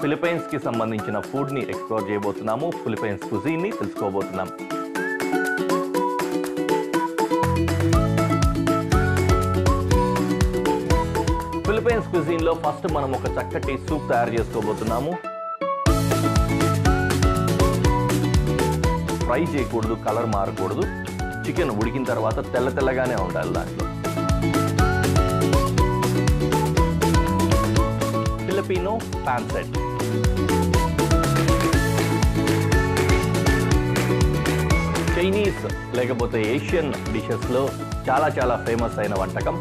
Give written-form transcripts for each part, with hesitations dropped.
Philippines కి సంబంధించిన food ని ఎక్స్ప్లోర్ చేయబోతున్నాము. ఫిలిప్పైన్స్ కుజీన్ ని తెలుసుకోబోతున్నాం. ఫిలిప్పైన్స్ కుజీన్ లో ఫస్ట్ మనం ఒక చక్కటి సూప్ తయారు చేసుకోబోతున్నాము. ఫ్రై చేయకూడదు, కలర్ మారకూడదు. చికెన్ ఉడికిన తర్వాత తెల్లగానే ఉండాలి. దాంట్లో ఫిలిపినో పాన్సెట్, చైనీస్ లేకపోతే ఏషియన్ డిషెస్ లో చాలా ఫేమస్ అయిన వంటకం.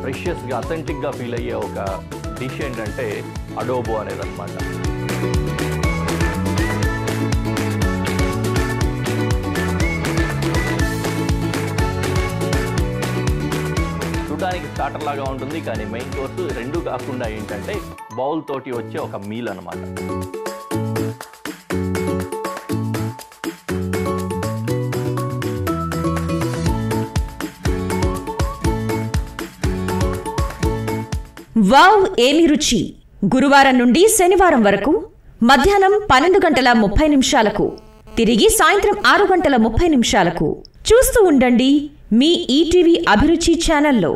ప్రెషియస్ గా అథెంటిక్ గా ఫీల్ అయ్యే ఒక డిష్ ఏంటంటే అడోబో అనేది అన్నమాట. చూడడానికి స్టార్టర్ లాగా ఉంటుంది, కానీ మెయిన్ కోర్సు రెండు కాకుండా ఏంటంటే బౌల్ తోటి వచ్చే ఒక మీల్ అన్నమాట. వావ్ ఏమి రుచి! గురువారం నుండి శనివారం వరకు మధ్యాహ్నం 12:30 తిరిగి సాయంత్రం 6:30 చూస్తూ ఉండండి మీ ఈటీవీ అభిరుచి ఛానల్లో.